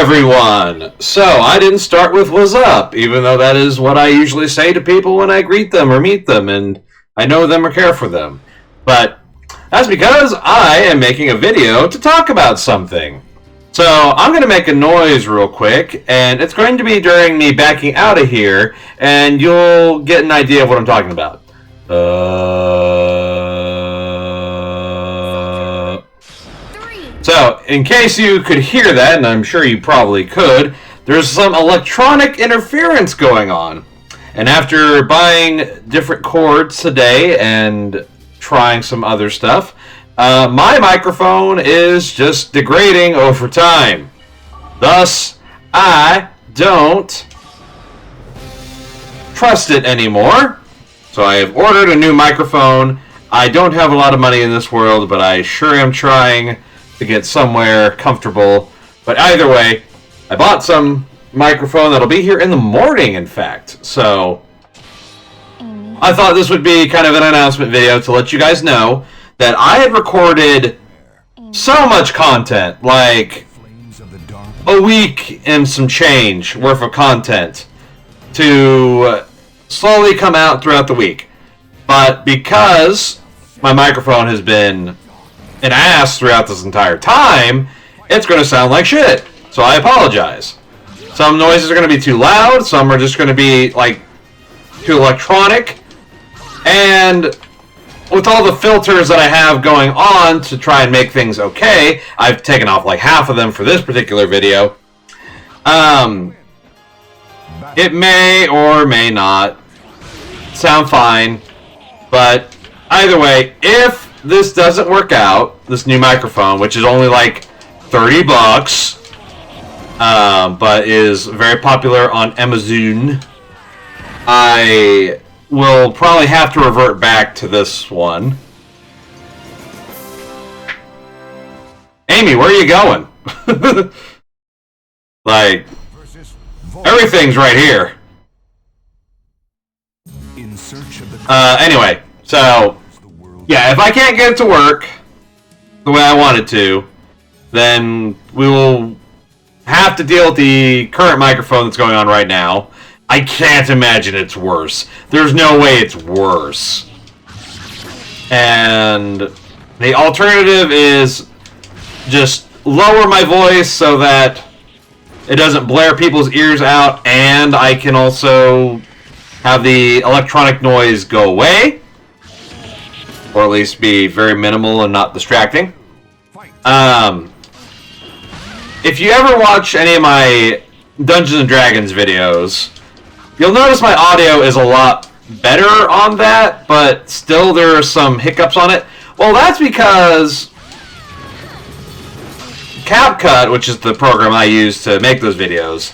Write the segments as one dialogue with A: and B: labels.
A: everyone! So, I didn't start with "what's up," even though that is what I usually say to people when I greet them or meet them, and I know them or care for them. But that's because I am making a video to talk about something. So, I'm going to make a noise real quick, and it's going to be during me backing out of here, and you'll get an idea of what I'm talking about. So, in case you could hear that, and I'm sure you probably could, there's some electronic interference going on. And after buying different cords today and trying some other stuff, my microphone is just degrading over time. Thus, I don't trust it anymore. So I have ordered a new microphone. I don't have a lot of money in this world, but I sure am trying to get somewhere comfortable. But either way, I bought some microphone that'll be here in the morning, in fact. So I thought this would be kind of an announcement video to let you guys know that I had recorded so much content, like a week and some change worth of content, to slowly come out throughout the week. But because my microphone has been an ass throughout this entire time, it's going to sound like shit. So I apologize. Some noises are going to be too loud, some are just going to be like too electronic, and with all the filters that I have going on to try and make things okay, I've taken off like half of them for this particular video. It may or may not sound fine, but either way, if this doesn't work out, this new microphone, which is only like $30, but is very popular on Amazon, I will probably have to revert back to this one. Amy, where are you going? Like, everything's right here. Anyway, so yeah, if I can't get it to work the way I want it to, then we will have to deal with the current microphone that's going on right now. I can't imagine it's worse. There's no way it's worse. And the alternative is just lower my voice so that it doesn't blare people's ears out, and I can also have the electronic noise go away, or at least be very minimal and not distracting. If you ever watch any of my Dungeons & Dragons videos, you'll notice my audio is a lot better on that, but still there are some hiccups on it. Well, that's because CapCut, which is the program I use to make those videos,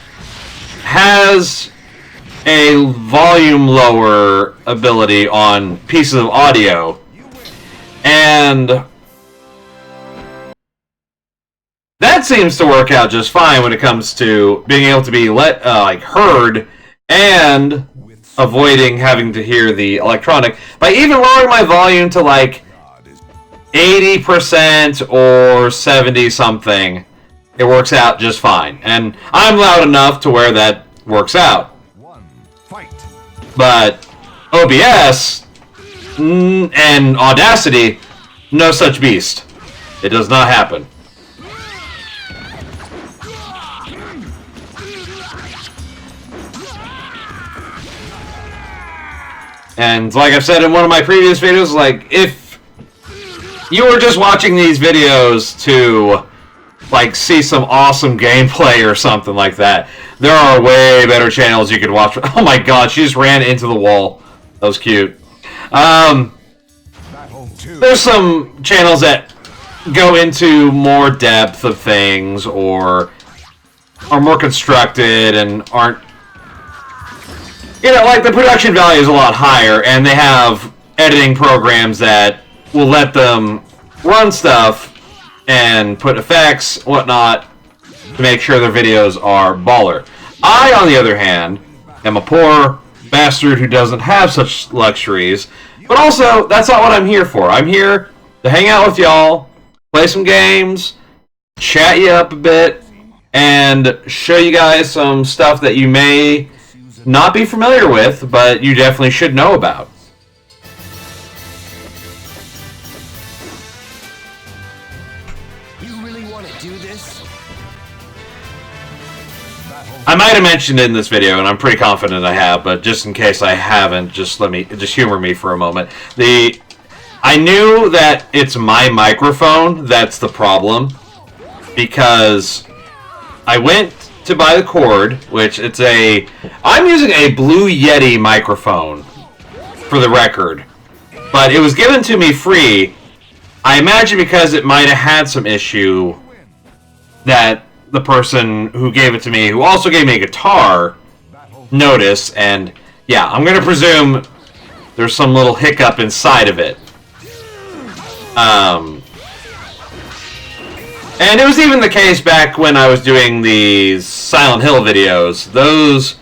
A: has a volume lower ability on pieces of audio, and that seems to work out just fine when it comes to being able to be heard and avoiding having to hear the electronic. By even lowering my volume to like 80% or 70 something, it works out just fine. And I'm loud enough to where that works out. But OBS and Audacity, no such beast. It does not happen. And like I've said in one of my previous videos, like, if you were just watching these videos to like see some awesome gameplay or something like that, there are way better channels you could watch. Oh my god, she just ran into the wall. That was cute. There's some channels that go into more depth of things, or are more constructed and aren't, you know, like the production value is a lot higher, and they have editing programs that will let them run stuff and put effects, whatnot, to make sure their videos are baller. I, on the other hand, am a poor bastard who doesn't have such luxuries, but also, that's not what I'm here for. I'm here to hang out with y'all, play some games, chat you up a bit, and show you guys some stuff that you may not be familiar with, but you definitely should know about.
B: You really want to do this?
A: I might have mentioned it in this video, and I'm pretty confident I have, but just in case I haven't, just humor me for a moment. I knew that it's my microphone that's the problem, because I went to buy the cord, which I'm using a Blue Yeti microphone, for the record, but it was given to me free. I imagine because it might have had some issue that the person who gave it to me, who also gave me a guitar, noticed, and yeah, I'm going to presume there's some little hiccup inside of it. And it was even the case back when I was doing the Silent Hill videos. Those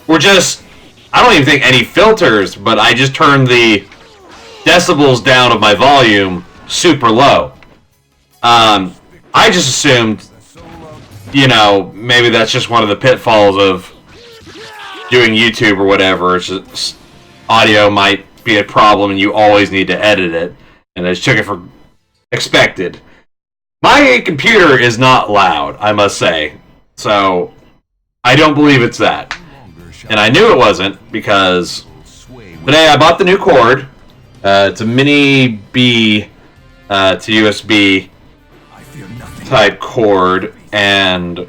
A: were just, I don't even think any filters, but I just turned the decibels down of my volume super low. I just assumed, maybe that's just one of the pitfalls of doing YouTube or whatever. It's just audio might be a problem and you always need to edit it. And I just took it for expected. My computer is not loud, I must say. So, I don't believe it's that. And I knew it wasn't because today I bought the new cord. It's a mini B to USB type cord, and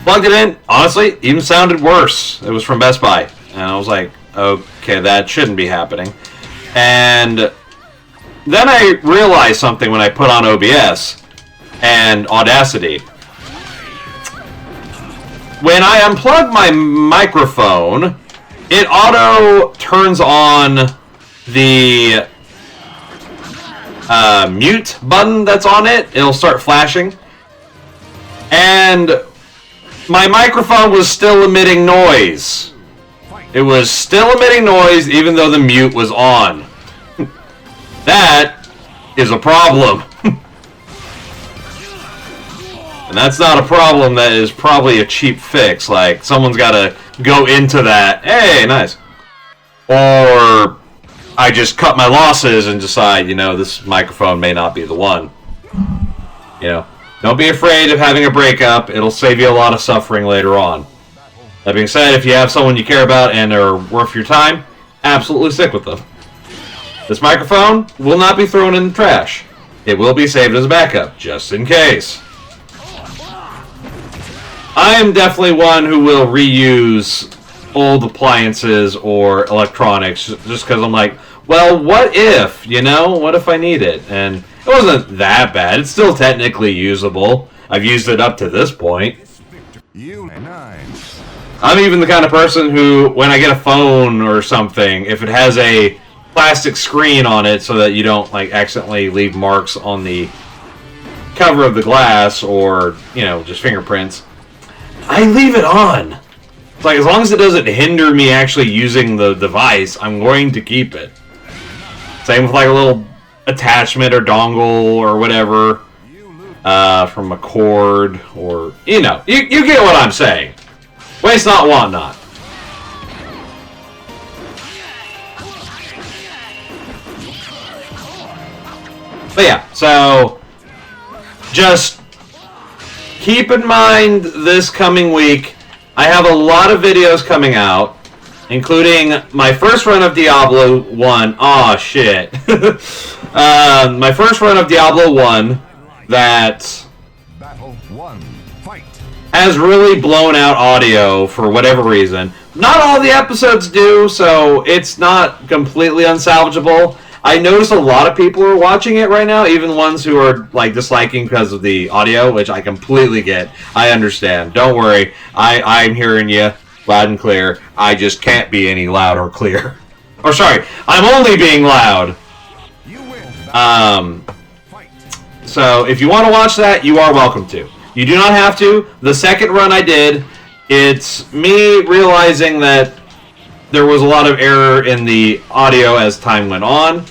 A: plugged it in. Honestly, it even sounded worse. It was from Best Buy. And I was like, okay, that shouldn't be happening. And then I realized something when I put on OBS and Audacity. When I unplug my microphone, it auto turns on the mute button that's on it. It'll start flashing. And my microphone was still emitting noise. It was still emitting noise even though the mute was on. That is a problem. And that's not a problem that is probably a cheap fix. Like, someone's got to go into that. Hey, nice. Or I just cut my losses and decide, this microphone may not be the one. Don't be afraid of having a breakup. It'll save you a lot of suffering later on. That being said, if you have someone you care about and are worth your time, absolutely stick with them. This microphone will not be thrown in the trash. It will be saved as a backup, just in case. I am definitely one who will reuse old appliances or electronics just because I'm like, well, what if, what if I need it? And it wasn't that bad. It's still technically usable. I've used it up to this point. I'm even the kind of person who, when I get a phone or something, if it has a plastic screen on it so that you don't accidentally leave marks on the cover of the glass or, just fingerprints, I leave it on. It's like, as long as it doesn't hinder me actually using the device, I'm going to keep it. Same with a little attachment or dongle or whatever from a cord or, you get what I'm saying. Waste not, want not. But yeah, so just keep in mind this coming week, I have a lot of videos coming out, including my first run of Diablo 1. Aw, shit. My first run of Diablo 1 that has really blown out audio for whatever reason. Not all the episodes do, so it's not completely unsalvageable. I notice a lot of people are watching it right now, even ones who are disliking because of the audio, which I completely get. I understand. Don't worry. I'm hearing you loud and clear. I just can't be any loud or clear. Or sorry, I'm only being loud. So if you want to watch that, you are welcome to. You do not have to. The second run I did, it's me realizing that there was a lot of error in the audio as time went on,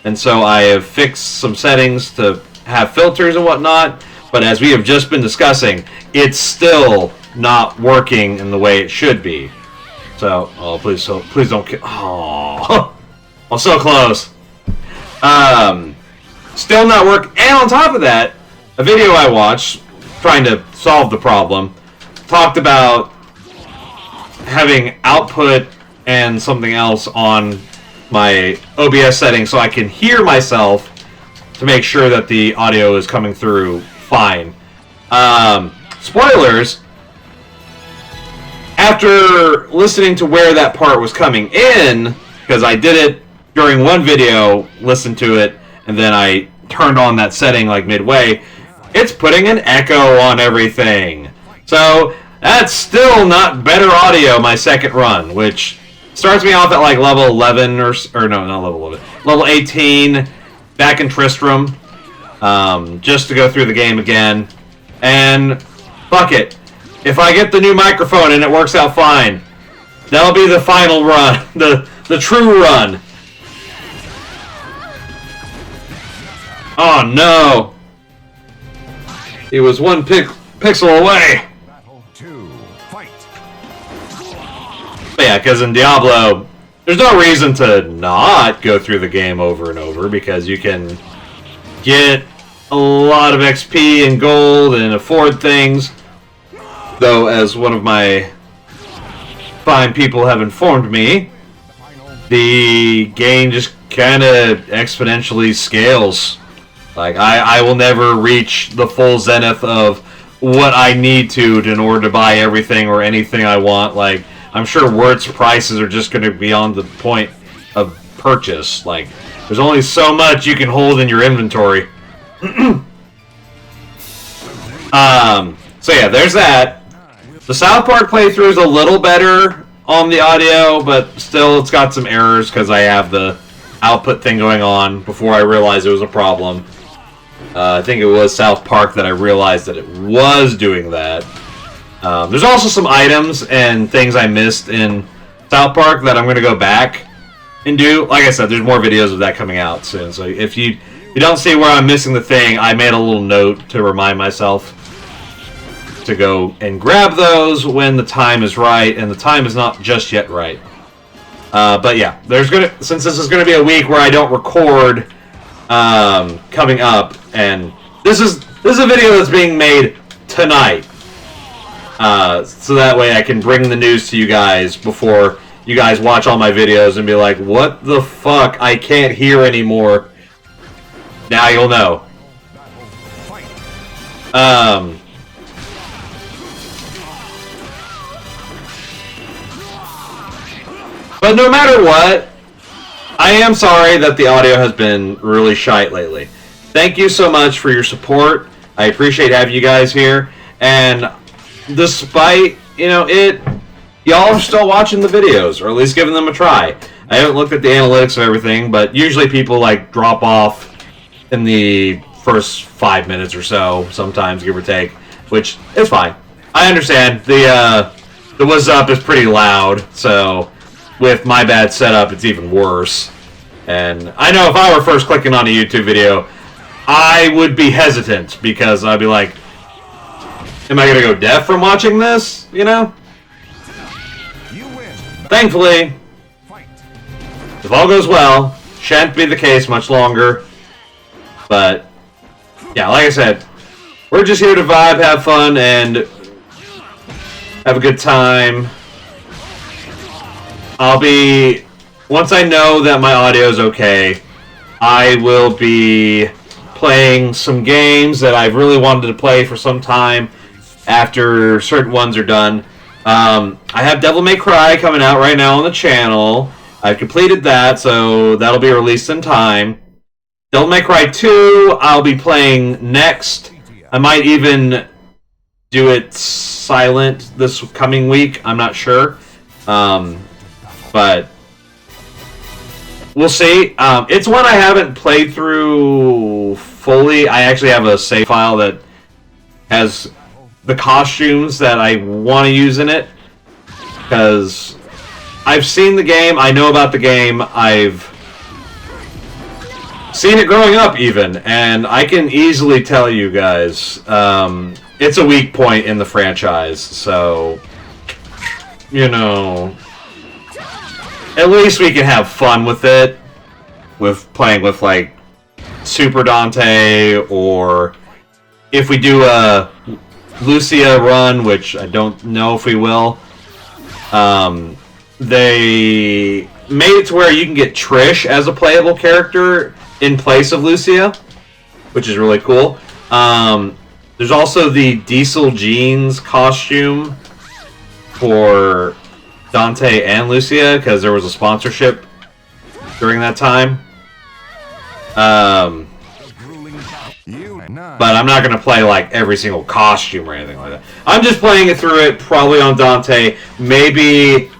A: and so I have fixed some settings to have filters and whatnot, But as we have just been discussing, it's still not working in the way it should be. So, oh, please don't kill. Oh, I'm so close. Still not work. And on top of that, a video I watched trying to solve the problem talked about having output and something else on my OBS settings so I can hear myself to make sure that the audio is coming through fine. Spoilers. After listening to where that part was coming in, because I did it during one video, listened to it, and then I turned on that setting like midway, it's putting an echo on everything. So that's still not better audio my second run, which starts me off at like level 11 or no, not level 11, level 18, back in Tristram, just to go through the game again. And fuck it. If I get the new microphone and it works out fine, that'll be the final run, the true run. Oh no! He was one pixel away. But yeah, because in Diablo, there's no reason to not go through the game over and over, because you can get a lot of XP and gold and afford things. Though, as one of my fine people have informed me, the game just kind of exponentially scales. Like, I will never reach the full zenith of what I need to in order to buy everything or anything I want. Like, I'm sure Word's prices are just going to be on the point of purchase. Like, there's only so much you can hold in your inventory. So yeah, there's that. The South Park playthrough is a little better on the audio, but still it's got some errors because I have the output thing going on before I realized it was a problem. I think it was South Park that I realized that it was doing that. There's also some items and things I missed in South Park that I'm going to go back and do. Like I said, there's more videos of that coming out soon. So if you don't see where I'm missing the thing, I made a little note to remind myself to go and grab those when the time is right, and the time is not just yet right. But yeah, since this is gonna be a week where I don't record coming up, and this is a video that's being made tonight, so that way I can bring the news to you guys before you guys watch all my videos and be like, what the fuck, I can't hear anymore. Now you'll know. But no matter what, I am sorry that the audio has been really shite lately. Thank you so much for your support. I appreciate having you guys here. And despite, y'all are still watching the videos, or at least giving them a try. I haven't looked at the analytics of everything, but usually people drop off in the first 5 minutes or so, sometimes, give or take, which is fine. I understand. The what's up is pretty loud, so with my bad setup, it's even worse. And I know if I were first clicking on a YouTube video, I would be hesitant, because I'd be like, am I going to go deaf from watching this? Thankfully, if all goes well, shan't be the case much longer. But, yeah, like I said, we're just here to vibe, have fun, and have a good time. Once I know that my audio is okay, I will be playing some games that I've really wanted to play for some time after certain ones are done. I have Devil May Cry coming out right now on the channel. I've completed that, so that'll be released in time. Devil May Cry 2, I'll be playing next. I might even do it silent this coming week, I'm not sure. But we'll see. It's one I haven't played through fully. I actually have a save file that has the costumes that I want to use in it, because I've seen the game, I know about the game, I've seen it growing up even, and I can easily tell you guys, it's a weak point in the franchise, so, you know, at least we can have fun with it, with playing with, like, Super Dante, or if we do a Lucia run, which I don't know if we will, they made it to where you can get Trish as a playable character in place of Lucia, which is really cool. There's also the Diesel Jeans costume for Dante and Lucia, because there was a sponsorship during that time. But I'm not going to play like every single costume or anything like that. I'm just playing it through it, probably on Dante, maybe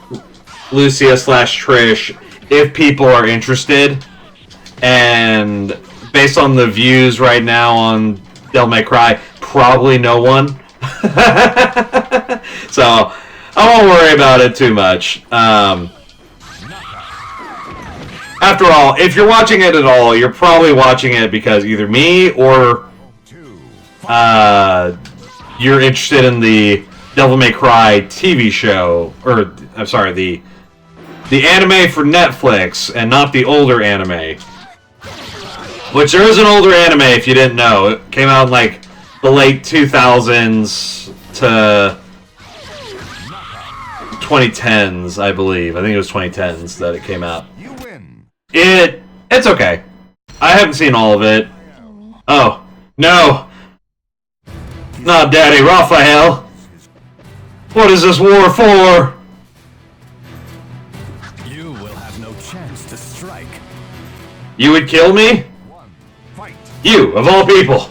A: Lucia / Trish, if people are interested. And based on the views right now on Devil May Cry, probably no one. So I won't worry about it too much. After all, if you're watching it at all, you're probably watching it because either me or you're interested in the Devil May Cry TV show, or I'm sorry, the anime for Netflix, and not the older anime. Which there is an older anime, if you didn't know. It came out in like the late 2000s to 2010s, I believe. I think it was 2010s that it came out. It's okay. I haven't seen all of it. Oh, no. Not Daddy Raphael. What is this war for?
B: You will have no chance to strike.
A: You would kill me? You, of all people.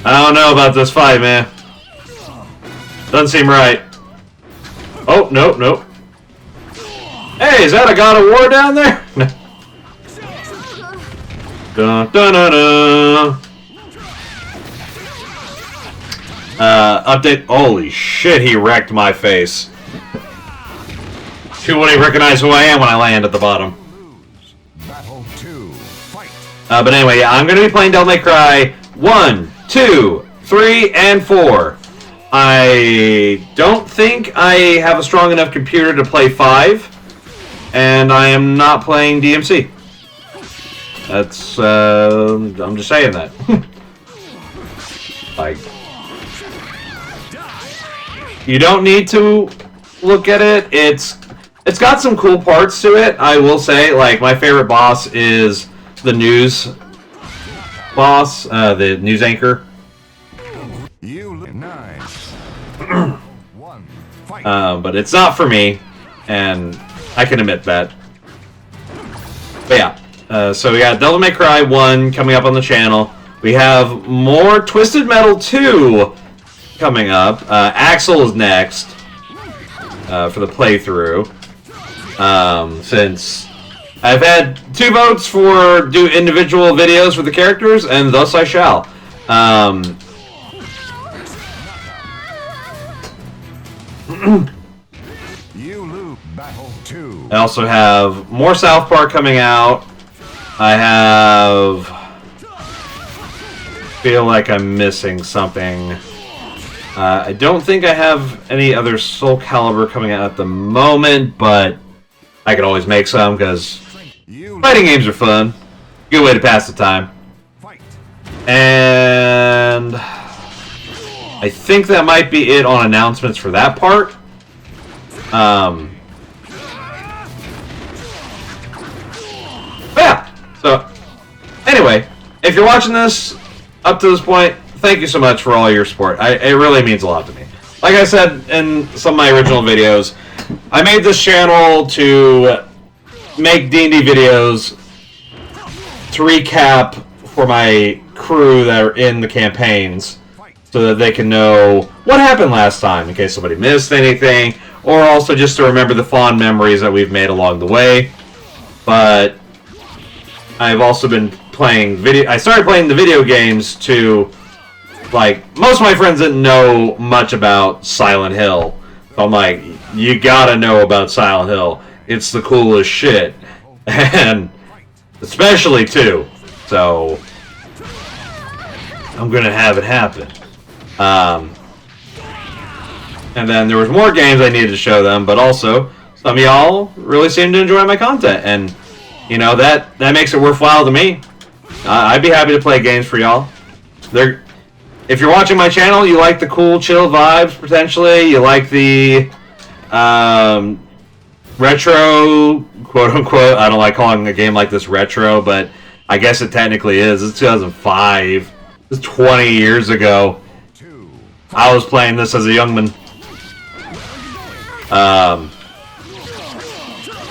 A: I don't know about this fight, man. Doesn't seem right. Oh, nope, nope. Hey, is that a God of War down there? Dun, dun, dun, dun. Update. Holy shit, he wrecked my face. Who wouldn't recognize who I am when I land at the bottom? But anyway, yeah, I'm going to be playing Devil May Cry 1, 2, 3, and 4. I don't think I have a strong enough computer to play 5. And I am not playing DMC. That's, I'm just saying that. Like, you don't need to look at it. It's got some cool parts to it, I will say. Like, my favorite boss is the news boss, the news anchor. But it's not for me, and I can admit that. But yeah, so we got Devil May Cry 1 coming up on the channel. We have more Twisted Metal 2 coming up. Axel is next for the playthrough. Since I've had 2 votes for do individual videos for the characters, and thus I shall. I also have more South Park coming out. I feel like I'm missing something. I don't think I have any other Soul Calibur coming out at the moment, but I could always make some because fighting games are fun. Good way to pass the time. And I think that might be it on announcements for that part. Yeah, so anyway, if you're watching this up to this point, thank you so much for all your support. It really means a lot to me. Like I said in some of my original videos, I made this channel to make D&D videos to recap for my crew that are in the campaigns so that they can know what happened last time in case somebody missed anything, or also just to remember the fond memories that we've made along the way. But I've also been playing I started playing the video games to, like, most of my friends didn't know much about Silent Hill. So I'm like, you gotta know about Silent Hill. it's the coolest shit. And especially 2. So I'm gonna have it happen. And then there was more games I needed to show them, but also some of y'all really seem to enjoy my content, and you know that makes it worthwhile to me. I'd be happy to play games for y'all. If you're watching my channel, you like the cool, chill vibes potentially. You like the retro, quote unquote. I don't like calling a game like this retro, but I guess it technically is. It's 2005. It's 20 years ago. I was playing this as a youngman.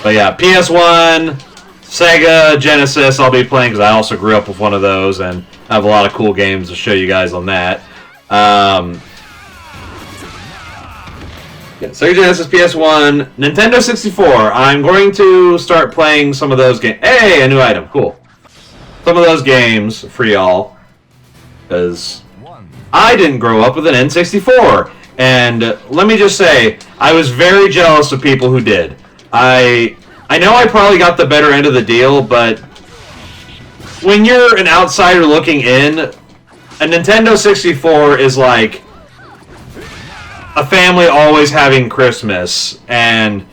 A: But yeah, PS1, Sega, Genesis, I'll be playing because I also grew up with one of those, and I have a lot of cool games to show you guys on that. Yeah, Sega Genesis, PS1, Nintendo 64. I'm going to start playing some of those games. Hey, a new item, cool. Some of those games for y'all, because I didn't grow up with an N64. And let me just say, I was very jealous of people who did. I know I probably got the better end of the deal, but when you're an outsider looking in, a Nintendo 64 is like a family always having Christmas, and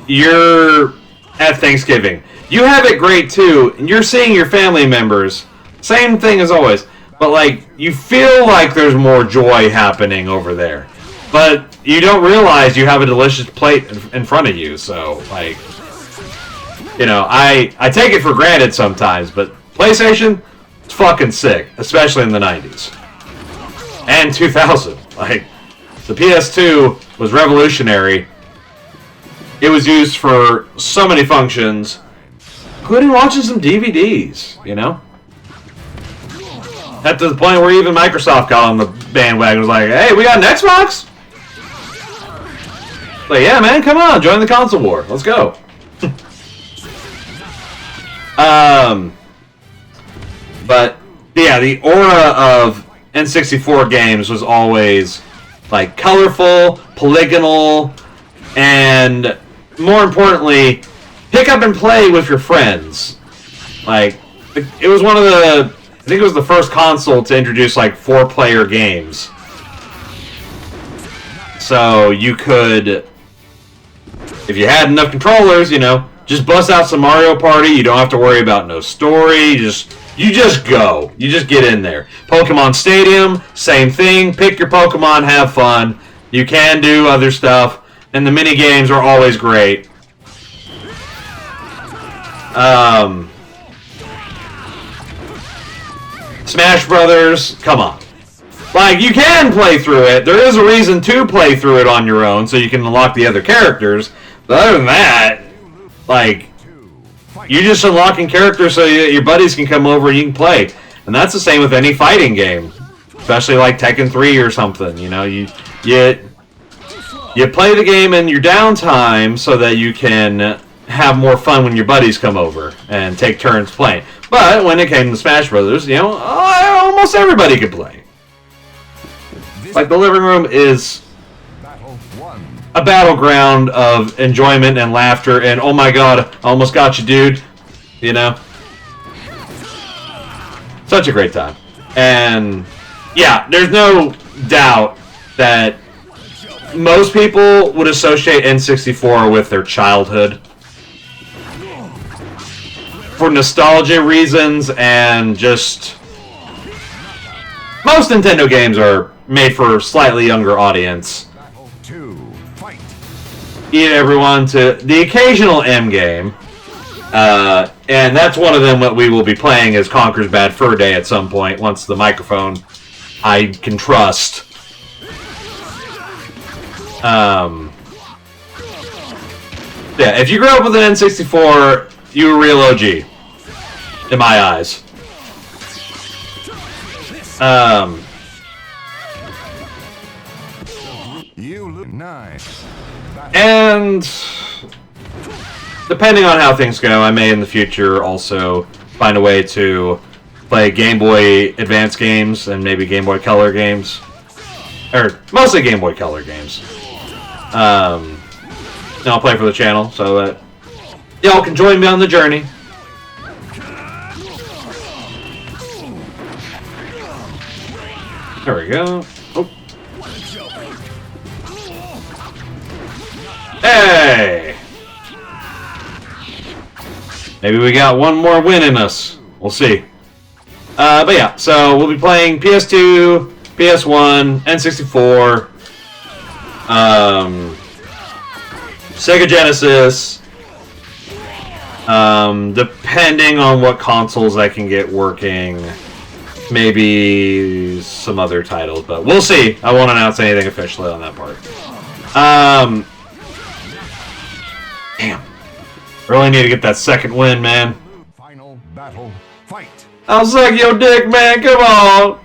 A: you're at Thanksgiving. You have it great too, and you're seeing your family members. Same thing as always. But, like, you feel like there's more joy happening over there. But you don't realize you have a delicious plate in front of you. So, like, you know, I take it for granted sometimes. But PlayStation, it's fucking sick. Especially in the 90s. And 2000. Like, the PS2 was revolutionary. It was used for so many functions. Including watching some DVDs, you know? At the point where even Microsoft got on the bandwagon, was like, "Hey, we got an Xbox." Like, yeah, man, come on, join the console war. Let's go. But yeah, the aura of N64 games was always like colorful, polygonal, and more importantly, pick up and play with your friends. Like, it was one of the. I think it was the first console to introduce, like, 4-player games. So you could, if you had enough controllers, you know, just bust out some Mario Party. You don't have to worry about no story. You just go. You just get in there. Pokemon Stadium, same thing. Pick your Pokemon, have fun. You can do other stuff. And the mini games are always great. Smash Brothers, come on. Like, you can play through it. There is a reason to play through it on your own, so you can unlock the other characters. But other than that, like, you're just unlocking characters so your buddies can come over and you can play. And that's the same with any fighting game. Especially like Tekken 3 or something, you know. You play the game in your downtime so that you can have more fun when your buddies come over and take turns playing. But when it came to Smash Brothers, you know, almost everybody could play. Like, the living room is a battleground of enjoyment and laughter and, oh my god, I almost got you, dude. You know? Such a great time. And, yeah, there's no doubt that most people would associate N64 with their childhood. For nostalgia reasons and just... Most Nintendo games are made for a slightly younger audience. Eat everyone to the occasional M game. And that's one of them that we will be playing as Conker's Bad Fur Day at some point, once the microphone I can trust. Yeah, if you grew up with an N64, you're a real OG. In my eyes.
B: You look nice.
A: And depending on how things go, I may in the future also find a way to play Game Boy Advance games and maybe Game Boy Color games. Or mostly Game Boy Color games. And I'll play for the channel, so that y'all can join me on the journey. There we go. Oh. Hey! Maybe we got one more win in us. We'll see. But yeah, so we'll be playing PS2, PS1, N64, Sega Genesis, depending on what consoles I can get working, maybe some other titles, but we'll see. I won't announce anything officially on that part. Damn. Really need to get that second win, man.
B: Final battle, fight.
A: I'll suck your dick, man. Come on.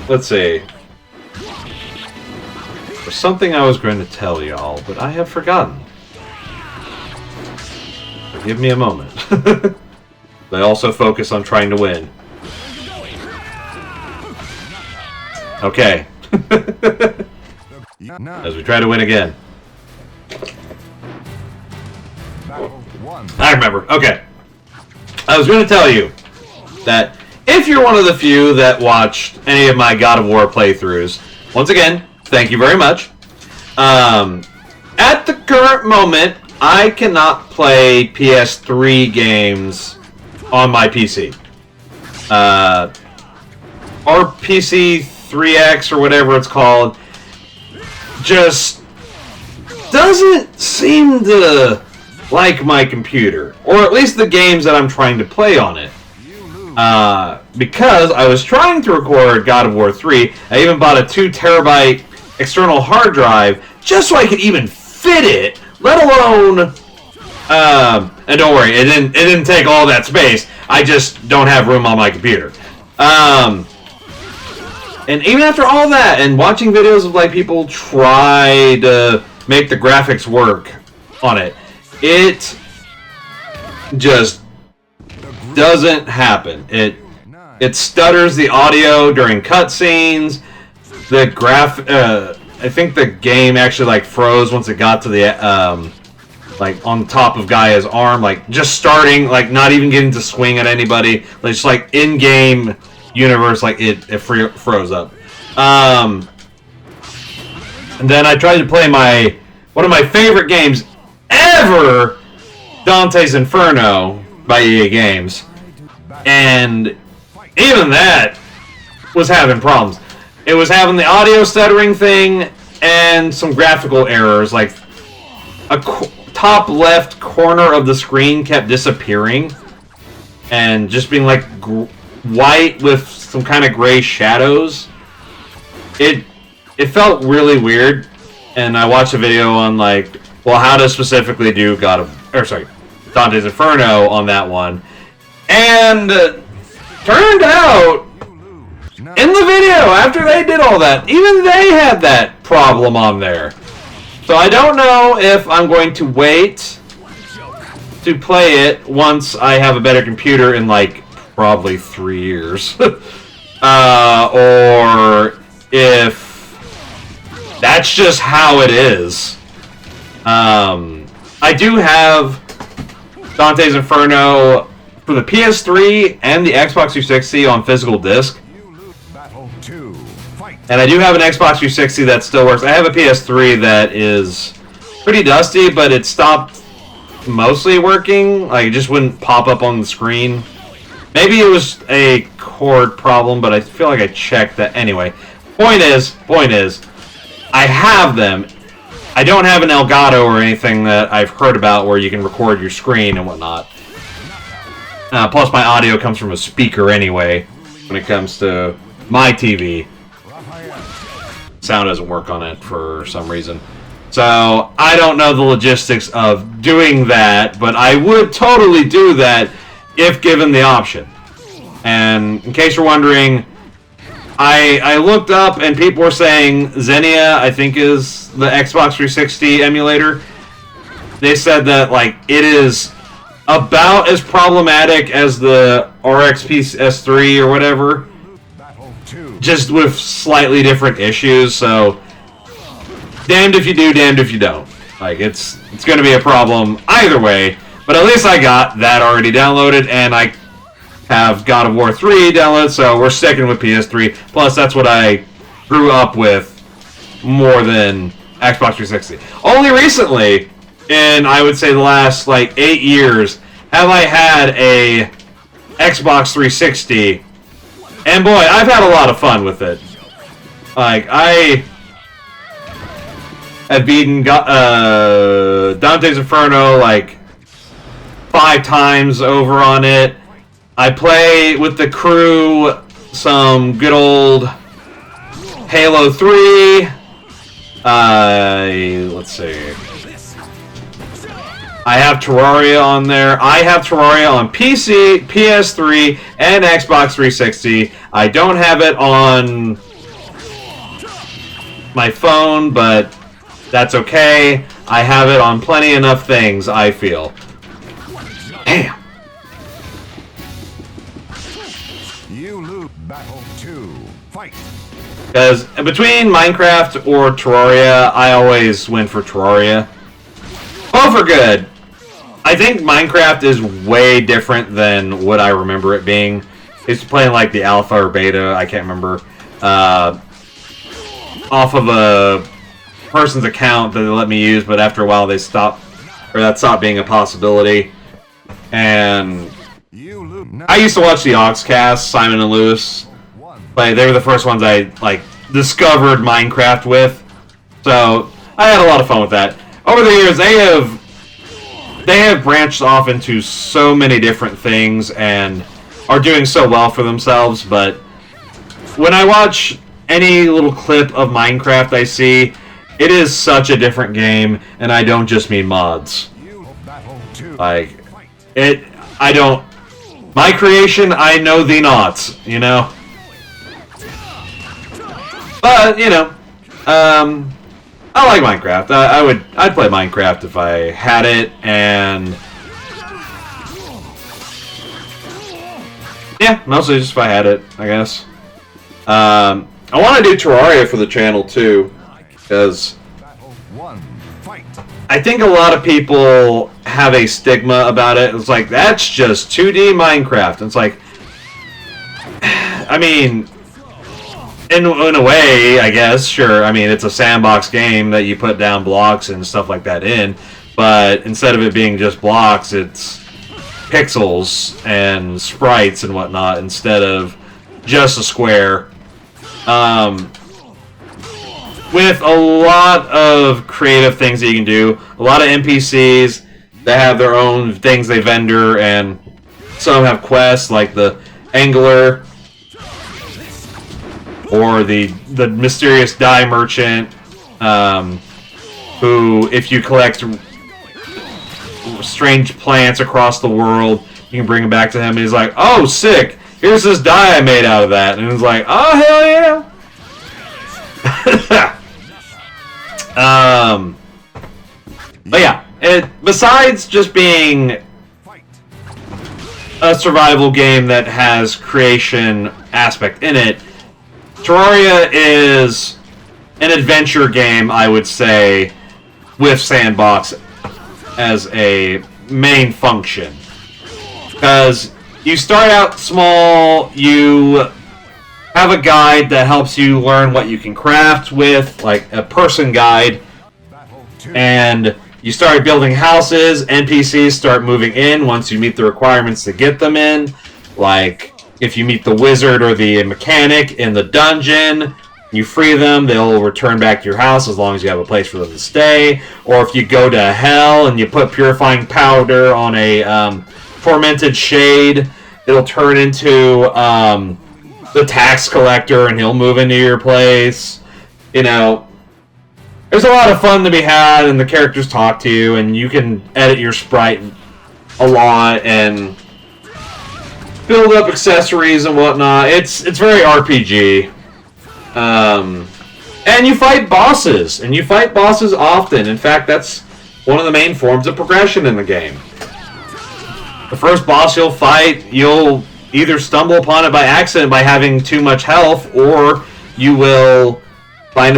A: Let's see. There's something I was going to tell y'all, but I have forgotten. Give me a moment. They also focus on trying to win. Okay. As we try to win again. I remember. Okay. I was going to tell you that if you're one of the few that watched any of my God of War playthroughs, once again, thank you very much. At the current moment, I cannot play PS3 games on my PC. Or PC 3X or whatever it's called. Just doesn't seem to like my computer, or at least the games that I'm trying to play on it. Because I was trying to record God of War 3, I even bought a 2 terabyte external hard drive just so I could even fit it, let alone. And don't worry, it didn't take all that space. I just don't have room on my computer. And even after all that, and watching videos of like people try to make the graphics work on it, it just doesn't happen. It stutters the audio during cutscenes. I think the game actually like froze once it got to the like on top of Gaia's arm, like just starting, like not even getting to swing at anybody. Like just like in-game universe, like it froze up. And then I tried to play one of my favorite games ever, Dante's Inferno by EA Games, and even that was having problems. It was having the audio stuttering thing and some graphical errors, like a top left corner of the screen kept disappearing and just being like white with some kind of gray shadows. It felt really weird, and I watched a video on like, well, how to specifically do Dante's Inferno on that one, and turned out in the video after they did all that, even they had that problem on there. So I don't know if I'm going to wait to play it once I have a better computer in like probably 3 years, or if that's just how it is. I do have Dante's Inferno for the PS3 and the Xbox 360 on physical disc. And I do have an Xbox 360 that still works. I have a PS3 that is pretty dusty, but it stopped mostly working. Like, it just wouldn't pop up on the screen. Maybe it was a cord problem, but I feel like I checked that. Anyway, point is, I have them. I don't have an Elgato or anything that I've heard about where you can record your screen and whatnot. Plus, my audio comes from a speaker anyway when it comes to my TV. Sound doesn't work on it for some reason. So, I don't know the logistics of doing that, but I would totally do that if given the option. And in case you're wondering, I looked up and people were saying Xenia, I think, is the Xbox 360 emulator. They said that like it is about as problematic as the RX PS3 or whatever, just with slightly different issues. So damned if you do, damned if you don't. Like, it's going to be a problem either way. But at least I got that already downloaded, and I have God of War 3 downloaded, so we're sticking with PS3. Plus, that's what I grew up with more than Xbox 360. Only recently, in I would say the last like 8 years, have I had a Xbox 360, and boy, I've had a lot of fun with it. Like, I have beaten Dante's Inferno like 5 times over on it. I play with the crew some good old Halo 3. Let's see. I have Terraria on there. I have Terraria on PC, PS3, and Xbox 360. I don't have it on my phone, but that's okay. I have it on plenty enough things, I feel. Damn.
B: You lose battle 2. Fight.
A: Because between Minecraft or Terraria, I always win for Terraria. Both are good. I think Minecraft is way different than what I remember it being. It's playing like the alpha or beta, I can't remember. Off of a person's account that they let me use, but after a while they stopped, or that stopped being a possibility. And I used to watch the Oxcast, Simon and Lewis. Like, they were the first ones I like discovered Minecraft with, so I had a lot of fun with that. Over the years, they have branched off into so many different things and are doing so well for themselves. But when I watch any little clip of Minecraft I see, it is such a different game, and I don't just mean mods. Like, I don't. My creation, I know thee not, you know? But, you know, I like Minecraft. I'd play Minecraft if I had it, and yeah, mostly just if I had it, I guess. I want to do Terraria for the channel too, because I think a lot of people have a stigma about it. It's like, that's just 2D Minecraft. It's like, I mean, in a way, I guess, sure. I mean, it's a sandbox game that you put down blocks and stuff like that in, but instead of it being just blocks, it's pixels and sprites and whatnot instead of just a square. With a lot of creative things that you can do, a lot of NPCs that have their own things they vendor, and some have quests like the Angler, or the mysterious dye merchant, who, if you collect strange plants across the world, you can bring them back to him, and he's like, oh, sick, here's this dye I made out of that. And he's like, oh, hell yeah. But yeah, besides just being a survival game that has creation aspect in it, Terraria is an adventure game, I would say, with sandbox as a main function. Because you start out small, you have a guide that helps you learn what you can craft with, like a person guide, and you start building houses. NPCs start moving in once you meet the requirements to get them in, like if you meet the wizard or the mechanic in the dungeon, you free them, they'll return back to your house as long as you have a place for them to stay. Or if you go to hell and you put purifying powder on a tormented shade, it'll turn into the tax collector and he'll move into your place. You know, there's a lot of fun to be had, and the characters talk to you, and you can edit your sprite a lot and build up accessories and whatnot. It's very RPG. And you fight bosses, and you fight bosses often. In fact, that's one of the main forms of progression in the game. The first boss you'll fight, you'll either stumble upon it by accident by having too much health, or you will find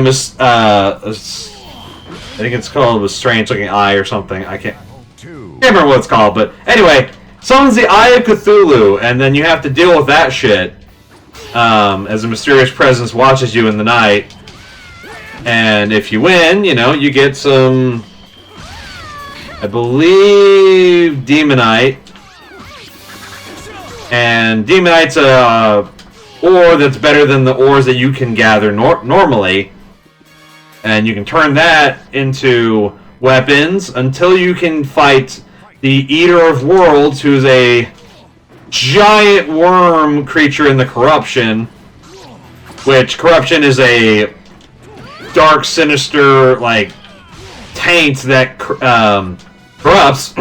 A: I think it's called a strange looking eye or something. I can't remember what it's called, but anyway, summons the Eye of Cthulhu, and then you have to deal with that shit as a mysterious presence watches you in the night. And if you win, you know, you get some, I believe, Demonite. And Demonite's a ore that's better than the ores that you can gather normally. And you can turn that into weapons until you can fight the Eater of Worlds, who's a giant worm creature in the Corruption. Which, Corruption is a dark, sinister, like, taint that corrupts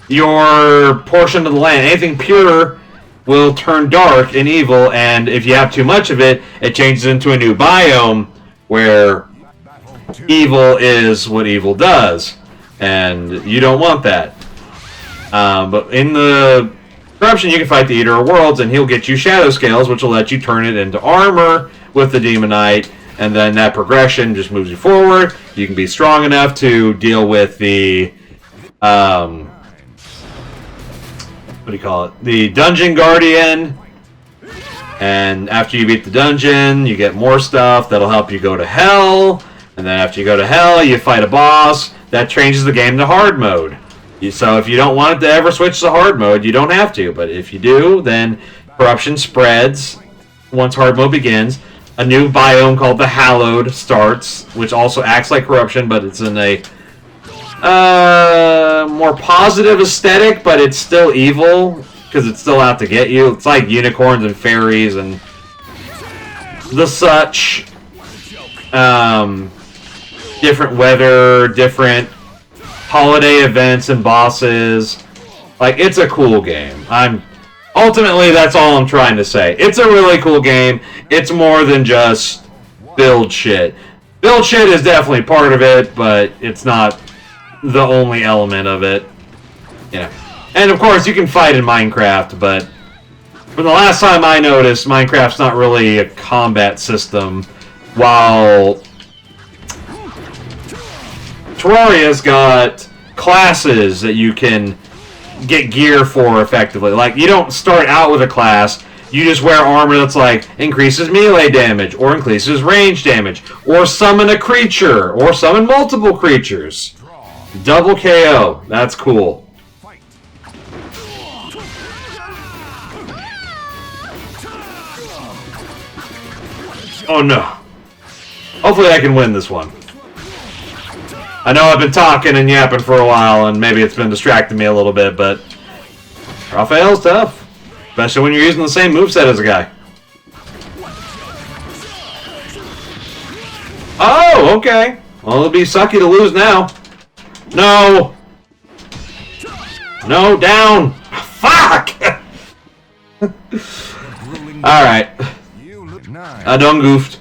A: your portion of the land. Anything pure will turn dark and evil, and if you have too much of it, it changes into a new biome where evil is what evil does, and you don't want that. But in the Corruption, you can fight the Eater of Worlds, and he'll get you Shadow Scales, which will let you turn it into armor with the Demonite, and then that progression just moves you forward. You can be strong enough to deal with the what do you call it? The Dungeon Guardian. And after you beat the dungeon, you get more stuff that'll help you go to hell. And then after you go to hell, you fight a boss. That changes the game to hard mode. So if you don't want it to ever switch to hard mode, you don't have to. But if you do, then Corruption spreads once hard mode begins. A new biome called the Hallowed starts, which also acts like Corruption, but it's in a more positive aesthetic, but it's still evil because it's still out to get you. It's like unicorns and fairies and the such. Different weather, different holiday events and bosses. Like, it's a cool game. Ultimately, that's all I'm trying to say. It's a really cool game. It's more than just build shit. Build shit is definitely part of it, but it's not the only element of it. Yeah. And of course, you can fight in Minecraft, but from the last time I noticed, Minecraft's not really a combat system, while Terraria's got classes that you can get gear for effectively. Like, you don't start out with a class, you just wear armor that's like, increases melee damage, or increases range damage, or summon a creature, or summon multiple creatures. Double KO. That's cool. Oh no. Hopefully I can win this one. I know I've been talking and yapping for a while, and maybe it's been distracting me a little bit, but Raphael's tough. Especially when you're using the same moveset as a guy. Oh, okay. Well, it'll be sucky to lose now. No! No, down! Fuck! Alright. I done goofed.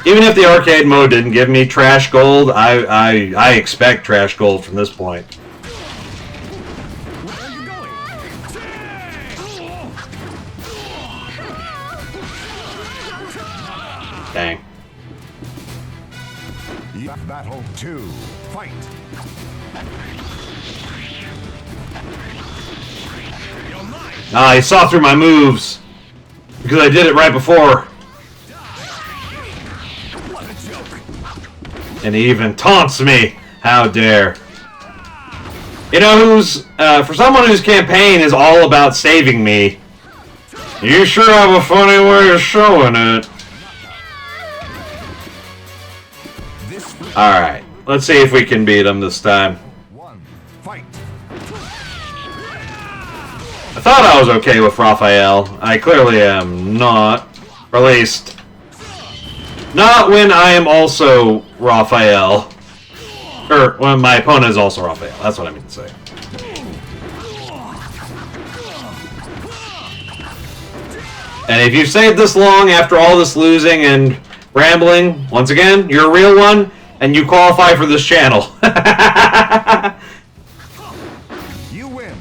A: Even if the arcade mode didn't give me trash gold, I expect trash gold from this point. Dang.
B: Battle 2. Fight.
A: Ah, he saw through my moves because I did it right before. And he even taunts me. How dare. You know who's, for someone whose campaign is all about saving me, you sure have a funny way of showing it. Alright, let's see if we can beat him this time. I thought I was okay with Raphael. I clearly am not. Or at least, not when I am also Raphael. Or when my opponent is also Raphael. That's what I mean to say. And if you've stayed this long after all this losing and rambling, once again, you're a real one, and you qualify for this channel.
B: You win.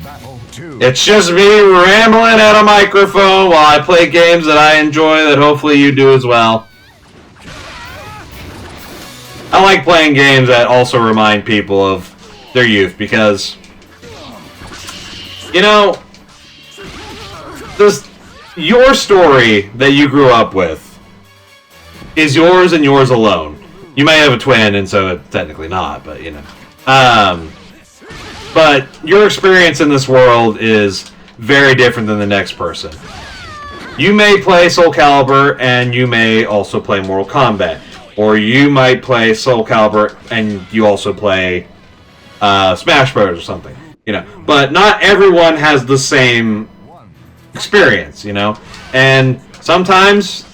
B: Battle 2.
A: It's just me rambling at a microphone while I play games that I enjoy that hopefully you do as well. I like playing games that also remind people of their youth because, you know, your story that you grew up with is yours and yours alone. You may have a twin, and so it's technically not, but you know. But your experience in this world is very different than the next person. You may play Soul Calibur, and you may also play Mortal Kombat. Or you might play Soul Calibur, and you also play Smash Bros. Or something. You know, but not everyone has the same experience, you know? And sometimes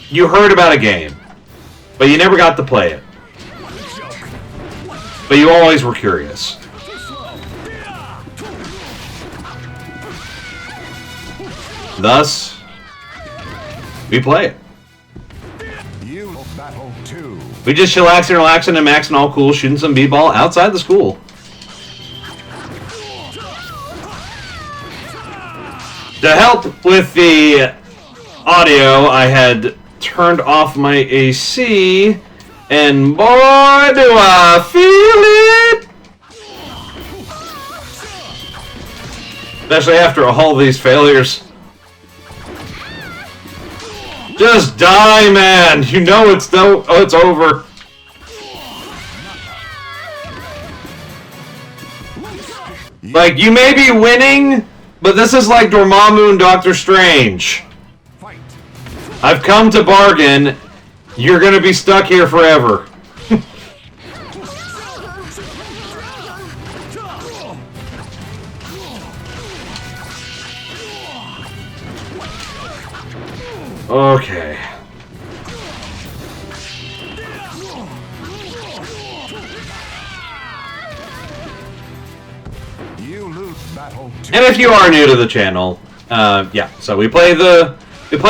A: you heard about a game, but you never got to play it. But you always were curious. Thus, we play it. We just chillaxing, relaxing, and maxing all cool, shooting some b-ball outside the school. To help with the audio, I had turned off my AC, and boy, do I feel it! Especially after all these failures. Just die, man! You know it's over. Like, you may be winning, but this is like Dormammu and Doctor Strange. I've come to bargain. You're gonna be stuck here forever. Okay. And if you are new to the channel, yeah, so we play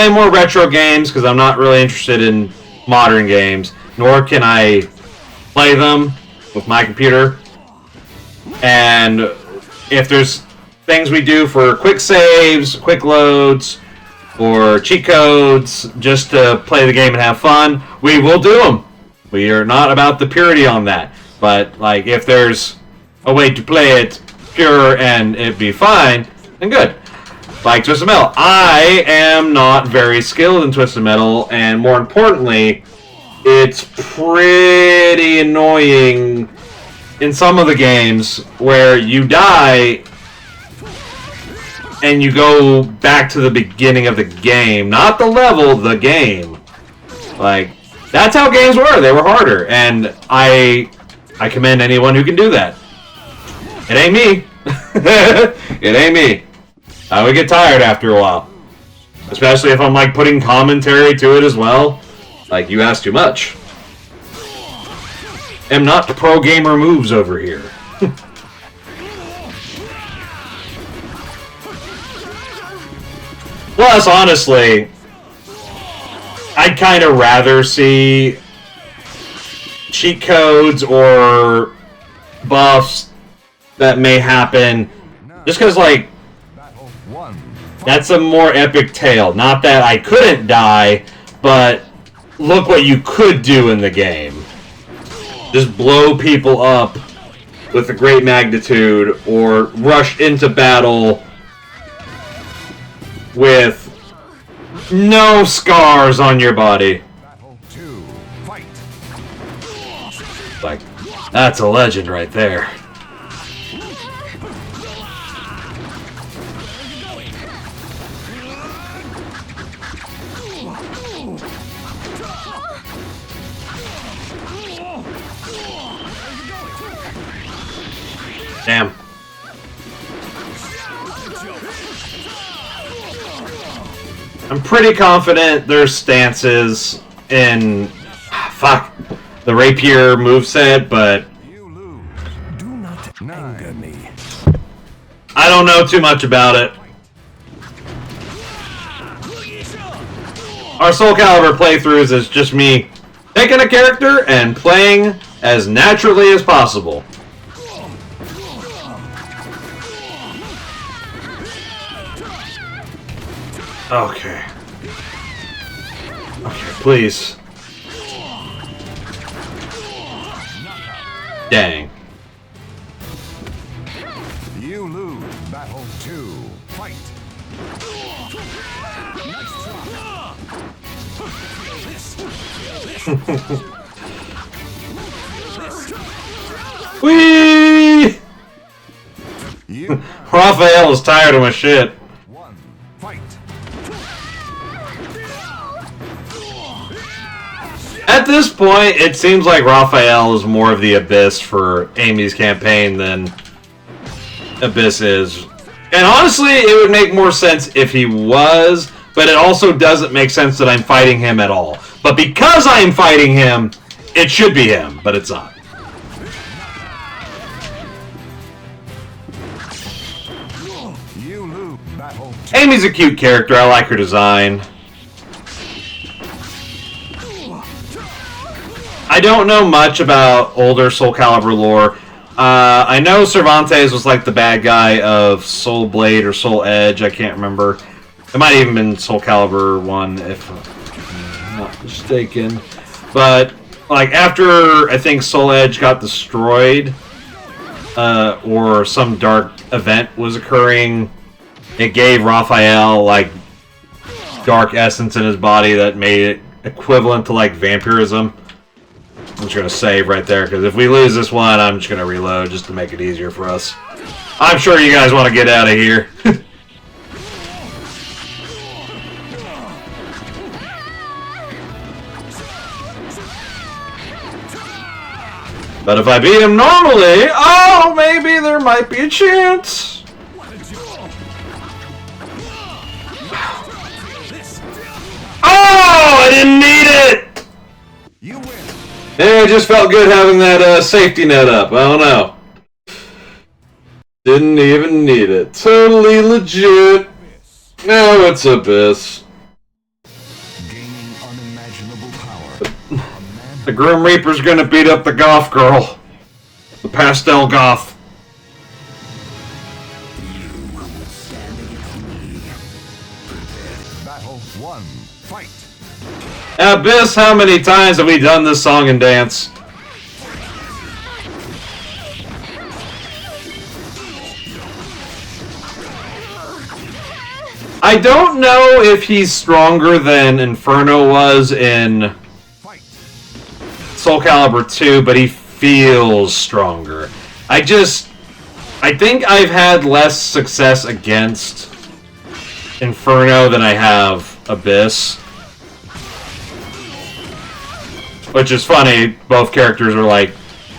A: more retro games because I'm not really interested in modern games, nor can I play them with my computer. And if there's things we do for quick saves, quick loads, or cheat codes, just to play the game and have fun, we will do them. We are not about the purity on that. But, like, if there's a way to play it pure and it be fine, then good. Like Twisted Metal. I am not very skilled in Twisted Metal, and more importantly, it's pretty annoying in some of the games where you die and you go back to the beginning of the game. Not the level, the game. Like, that's how games were. They were harder. And I commend anyone who can do that. It ain't me. It ain't me. I would get tired after a while. Especially if I'm, like, putting commentary to it as well. Like, you ask too much. Am not pro gamer moves over here. Plus, honestly, I'd kind of rather see cheat codes or buffs that may happen just because, like, that's a more epic tale. Not that I couldn't die, but look what you could do in the game. Just blow people up with a great magnitude or rush into battle with no scars on your body. Like, that's a legend right there. Damn. I'm pretty confident there's stances in the rapier moveset, but
B: Do not anger me.
A: I don't know too much about it. Our Soul Calibur playthroughs is just me picking a character and playing as naturally as possible. Okay. Okay, please. Dang.
B: You lose. Battle 2. Fight.
A: Whee!
B: You
A: Raphael is tired of my shit.
B: 1. Fight.
A: At this point, it seems like Raphael is more of the Abyss for Amy's campaign than Abyss is. And honestly, it would make more sense if he was, but it also doesn't make sense that I'm fighting him at all. But because I'm fighting him, it should be him, but it's not.
B: You lose. Battle 2.
A: Amy's a cute character. I like her design. I don't know much about older Soul Calibur lore. I know Cervantes was like the bad guy of Soul Blade or Soul Edge. I can't remember. It might have even been Soul Calibur 1, if I'm not mistaken. But like after I think Soul Edge got destroyed, or some dark event was occurring, it gave Raphael like dark essence in his body that made it equivalent to like vampirism. I'm just gonna save right there, because if we lose this one, I'm just gonna reload just to make it easier for us. I'm sure you guys want to get out of here. But if I beat him normally, oh, maybe there might be a chance. Oh, I didn't need it!
B: You win.
A: Yeah, it just felt good having that safety net up. I don't know. Didn't even need it. Totally legit. No, it's Abyss.
B: Gaining unimaginable power.
A: The Grim Reaper's gonna beat up the goth girl. The pastel goth.
B: Battle 1. Fight.
A: Abyss, how many times have we done this song and dance? I don't know if he's stronger than Inferno was in
B: Fight.
A: Soul Calibur 2, but he feels stronger. I think I've had less success against Inferno than I have Abyss. Which is funny, both characters are like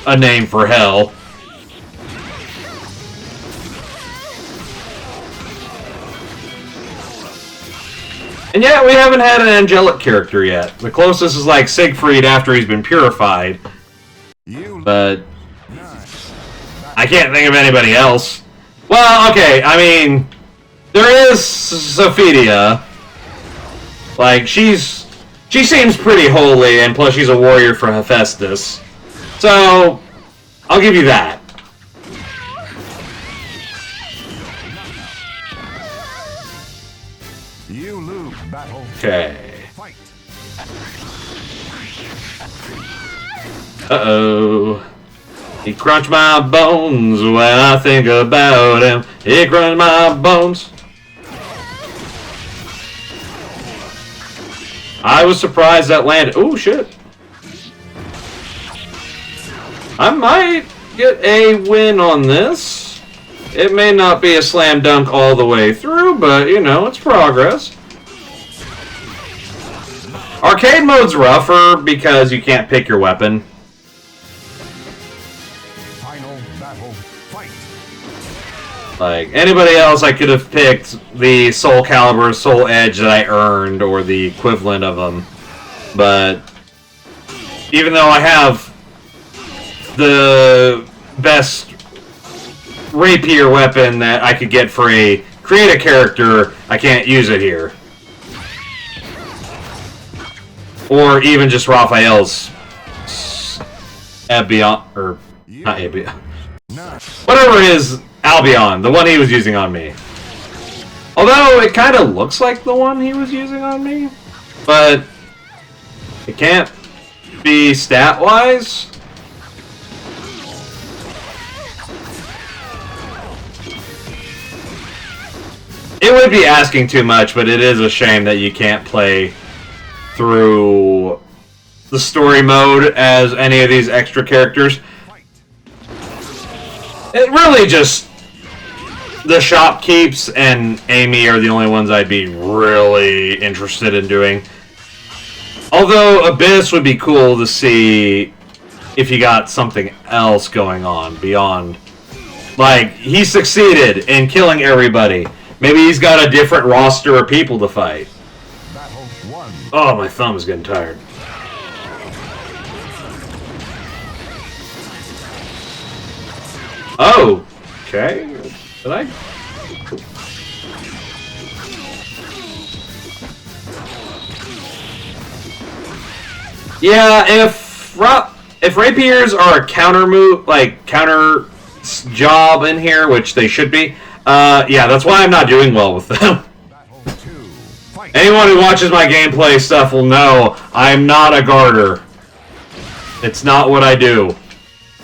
A: a name for hell. And yet, we haven't had an angelic character yet. The closest is like Siegfried after he's been purified. But I can't think of anybody else. Well, okay, I mean, there is Sophidia. Like, she seems pretty holy, and plus she's a warrior for Hephaestus. So, I'll give you that.
B: You lose. Battle.
A: Okay.
B: Fight.
A: Uh-oh. He crunched my bones when I think about him. He crunched my bones. I was surprised that landed. Oh, shit. I might get a win on this. It may not be a slam dunk all the way through, but, you know, it's progress. Arcade mode's rougher because you can't pick your weapon.
B: Final battle. Fight.
A: Like, anybody else, I could have picked the Soul Calibur, Soul Edge that I earned, or the equivalent of them. But, even though I have the best rapier weapon that I could get for a create a character, I can't use it here. Or even just Raphael's Albion, or not Albion. Whatever it is, Albion, the one he was using on me. Although it kind of looks like the one he was using on me, but it can't be stat-wise. It would be asking too much, but it is a shame that you can't play through the story mode as any of these extra characters. It really just... The shopkeeps and Amy are the only ones I'd be really interested in doing. Although Abyss would be cool to see if you got something else going on beyond. Like, he succeeded in killing everybody. Maybe he's got a different roster of people to fight. Oh, my thumb is getting tired. Oh, okay. Did I? Yeah, if rapiers are a counter move, like counter job in here, which they should be, yeah, that's why I'm not doing well with them. Anyone who watches my gameplay stuff will know I'm not a guarder. It's not what I do.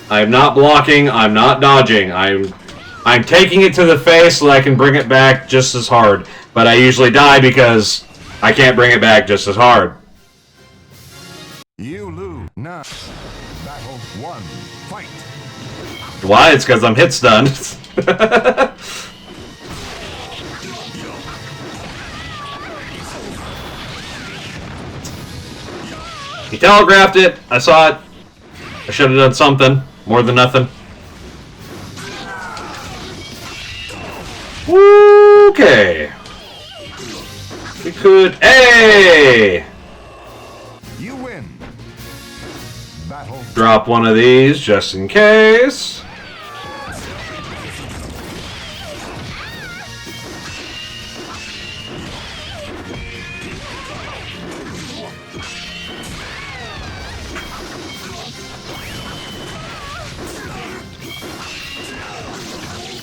A: I'm not blocking, I'm not dodging, I'm taking it to the face so I can bring it back just as hard. But I usually die because I can't bring it back just as hard.
C: You lose. Nah. Battle 1. Fight.
A: Why? It's because I'm hit stunned. He telegraphed it. I saw it. I should have done something. More than nothing. Okay. We could... Hey!
C: You win. Battle.
A: Drop one of these just in case.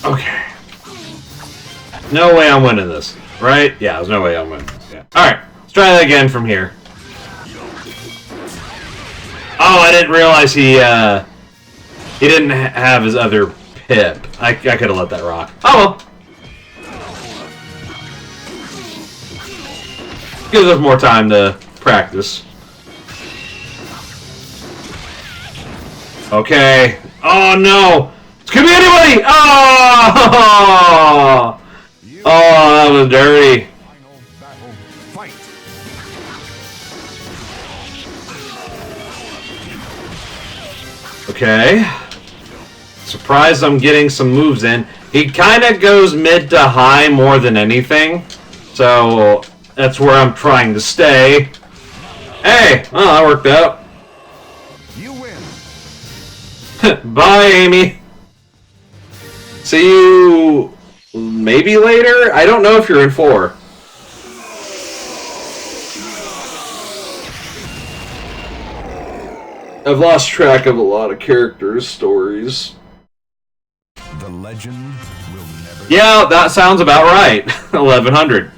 A: Okay. No way I'm winning this, right? Yeah, there's no way I'm winning this. Yeah. Alright, let's try that again from here. Oh, I didn't realize he didn't have his other pip. I could have let that rock. Oh well. Gives us more time to practice. Okay. Oh no! It could be anybody! Oh! Oh, that was dirty.
C: Final battle. Fight.
A: Okay. Surprised I'm getting some moves in. He kind of goes mid to high more than anything. So, that's where I'm trying to stay. Hey! Oh, that worked out.
C: You win.
A: Bye, Amy. See you maybe later? I don't know if you're in 4. I've lost track of a lot of characters' stories.
C: The legend will never...
A: Yeah, that sounds about right. 1100.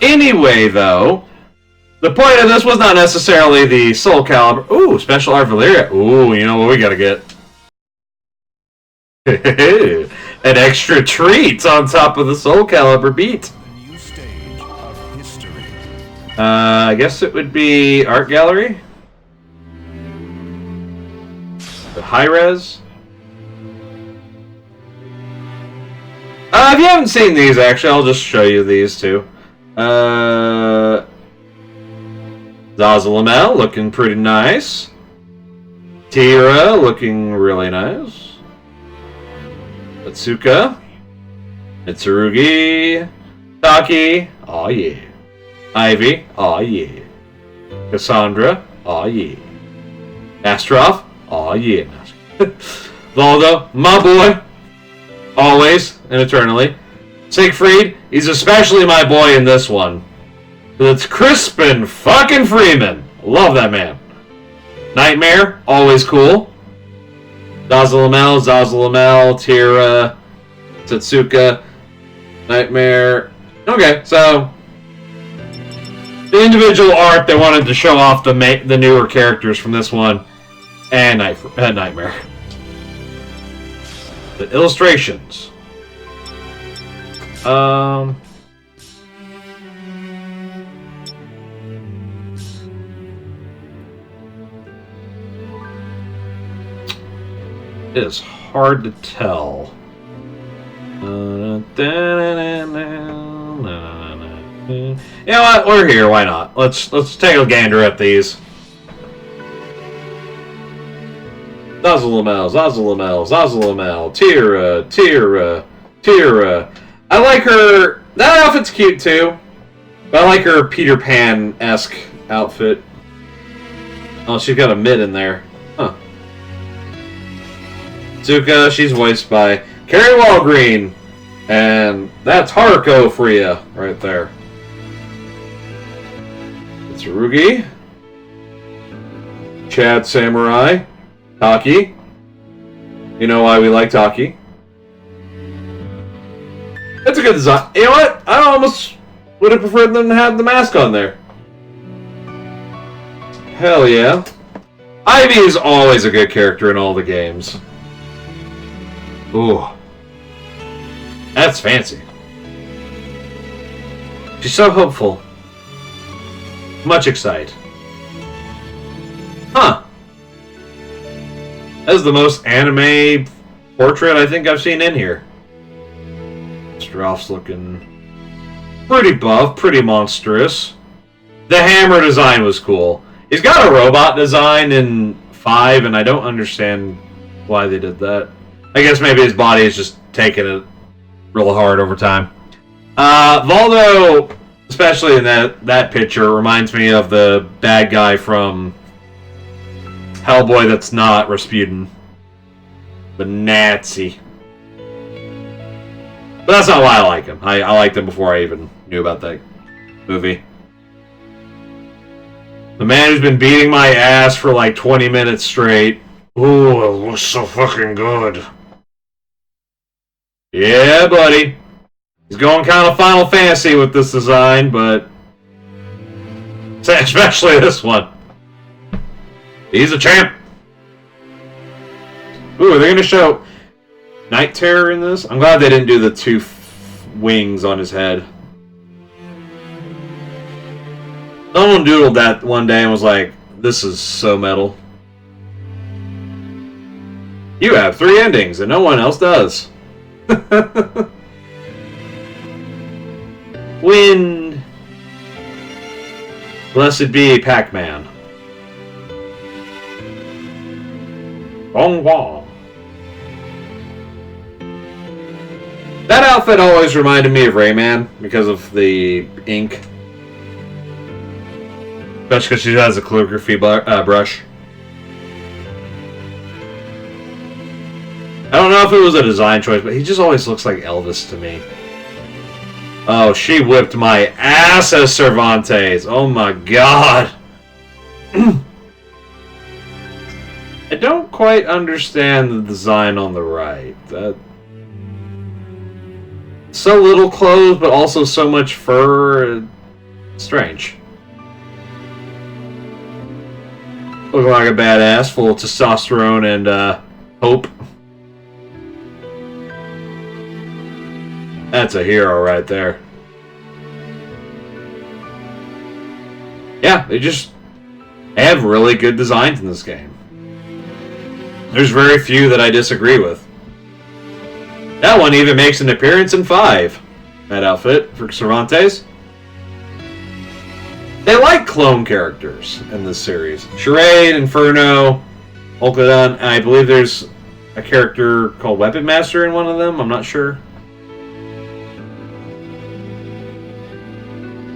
A: Anyway, though, the point of this was not necessarily the Soul Calibur. Ooh, Special Art Valeria. Ooh, you know what we gotta get? An extra treat on top of the Soul Calibur beat.
C: The new stage of history.
A: I guess it would be Art Gallery. The high res. If you haven't seen these, actually, I'll just show you these two. Zazalamel looking pretty nice. Tira looking really nice. Atsuka. Mitsurugi. Taki. Aw yeah. Ivy. Aw yeah. Cassandra. Aw yeah. Astaroth. Aw yeah. Valdo. My boy. Always and eternally. Siegfried. He's especially my boy in this one. It's Crispin fucking Freeman. Love that man. Nightmare. Always cool. Zazalamel, Tira, Satsuka, Nightmare. Okay, so the individual art they wanted to show off the newer characters from this one and Nightmare. The illustrations. It is hard to tell. You know what? We're here. Why not? Let's take a gander at these. Zazalamel, Tira. I like her. That outfit's cute too. But I like her Peter Pan-esque outfit. Oh, she's got a mid in there. Huh. Zuka, she's voiced by Carrie Walgreen. And that's Haruko for you, right there. It's Rugi. Chad Samurai. Taki. You know why we like Taki. That's a good design. You know what? I almost would have preferred them to have the mask on there. Hell yeah. Ivy is always a good character in all the games. Ooh. That's fancy. She's so hopeful. Much excited. Huh. That's the most anime portrait I think I've seen in here. Mr. Ralph's looking pretty buff, pretty monstrous. The hammer design was cool. He's got a robot design in 5, and I don't understand why they did that. I guess maybe his body is just taking it real hard over time. Voldo, especially in that picture, reminds me of the bad guy from Hellboy that's not Rasputin. The Nazi. But that's not why I like him. I liked him before I even knew about that movie. The man who's been beating my ass for like 20 minutes straight. Ooh, it looks so fucking good. Yeah, buddy. He's going kind of Final Fantasy with this design, but especially this one. He's a champ. Ooh, are they going to show Night Terror in this? I'm glad they didn't do the 2 wings on his head. Someone doodled that one day and was like, this is so metal. You have 3 endings and no one else does. Wind. Blessed be Pac-Man. Wong Wong. That outfit always reminded me of Rayman because of the ink. Especially because she has a calligraphy brush. I don't know if it was a design choice, but he just always looks like Elvis to me. Oh, she whipped my ass as Cervantes. Oh my god. I don't quite understand the design on the right. So little clothes, but also so much fur. Strange. Looking like a badass, full of testosterone and hope. That's a hero right there. Yeah, they have really good designs in this game. There's very few that I disagree with. That one even makes an appearance in 5. That outfit for Cervantes. They like clone characters in this series. Charade, Inferno, Olcadon, and I believe there's a character called Weapon Master in one of them. I'm not sure.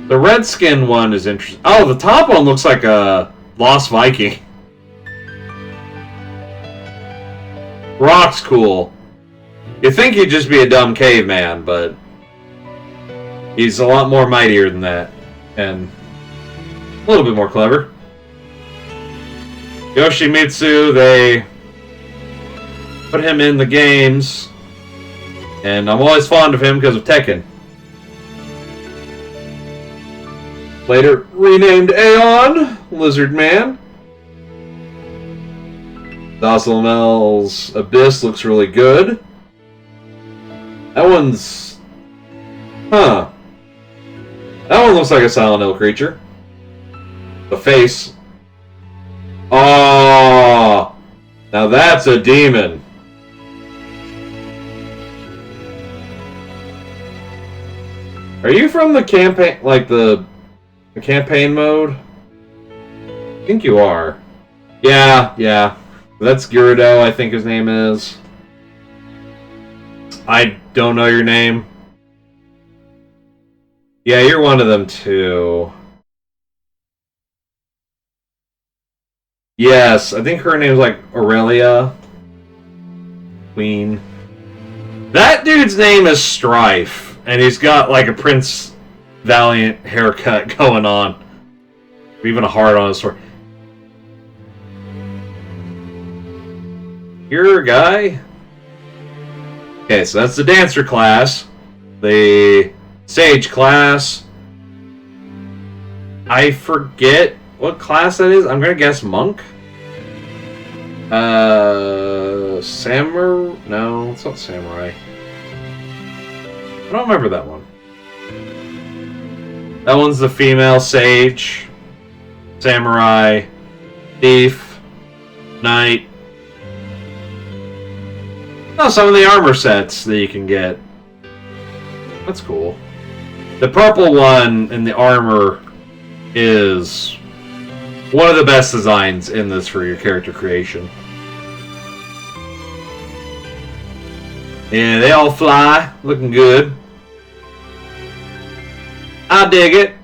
A: The Redskin one is interesting. Oh, the top one looks like a Lost Viking. Rock's cool. You'd think he'd just be a dumb caveman, but he's a lot more mightier than that. And a little bit more clever. Yoshimitsu, they put him in the games. And I'm always fond of him because of Tekken. Later renamed Aeon, Lizard Man. Dosselmel's Abyss looks really good. That one's Huh. That one looks like a Silent Hill creature. The face. Oh, now that's a demon. Are you from the campaign, like the campaign mode? I think you are. Yeah. That's Gyarados, I think his name is. I don't know your name. Yeah, you're one of them too. Yes, I think her name's like Aurelia. Queen. That dude's name is Strife, and he's got like a Prince Valiant haircut going on. Even a heart on his sword. You're a guy? Okay, so that's the dancer class. The sage class. I forget what class that is. I'm gonna guess monk. Samurai? No, it's not samurai. I don't remember that one. That one's the female sage, samurai, thief, knight. Oh, some of the armor sets that you can get. That's cool. The purple one in the armor is one of the best designs in this for your character creation. Yeah, they all fly, looking good. I dig it.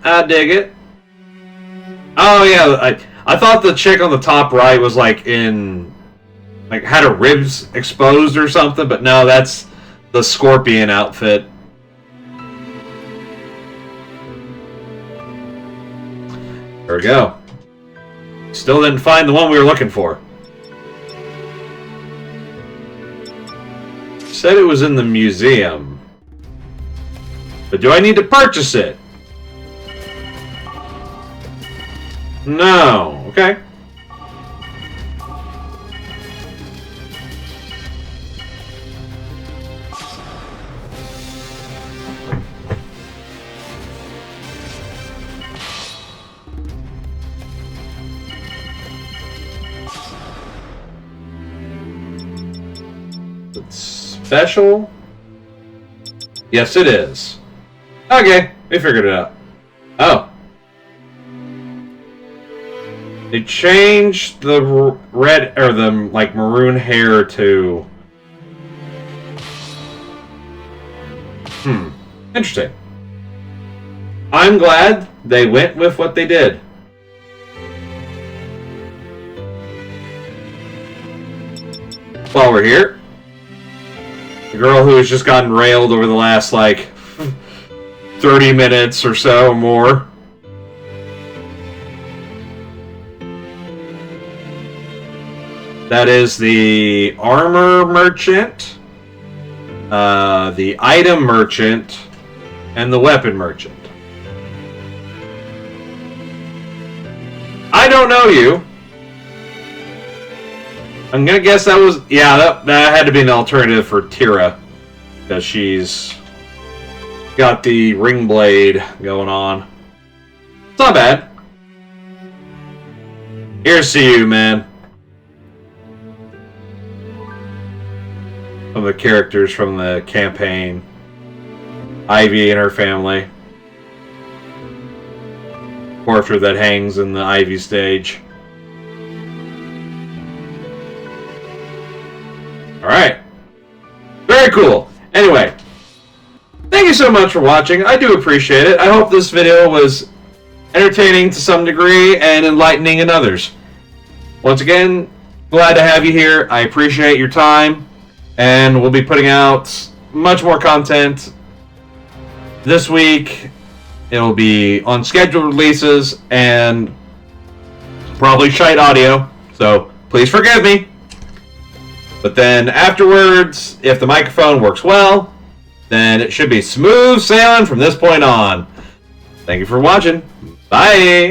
A: Oh yeah, I thought the chick on the top right was like had her ribs exposed or something, but no, that's the Scorpion outfit. There we go. Still didn't find the one we were looking for. Said it was in the museum. But do I need to purchase it? No. Okay. Special? Yes, it is. Okay, we figured it out. Oh. They changed the red, or the, like, maroon hair to... Interesting. I'm glad they went with what they did. While we're here, the girl who has just gotten railed over the last, like, 30 minutes or so or more. That is the armor merchant, the item merchant, and the weapon merchant. I don't know you. I'm gonna guess that was... Yeah, that had to be an alternative for Tira. Because she's got the ring blade going on. It's not bad. Here's to you, man. Some of the characters from the campaign. Ivy and her family. Portrait that hangs in the Ivy stage. Alright. Very cool. Anyway. Thank you so much for watching. I do appreciate it. I hope this video was entertaining to some degree and enlightening in others. Once again, glad to have you here. I appreciate your time. And we'll be putting out much more content this week. It'll be on scheduled releases and probably shite audio. So please forgive me. But then afterwards, if the microphone works well, then it should be smooth sailing from this point on. Thank you for watching. Bye!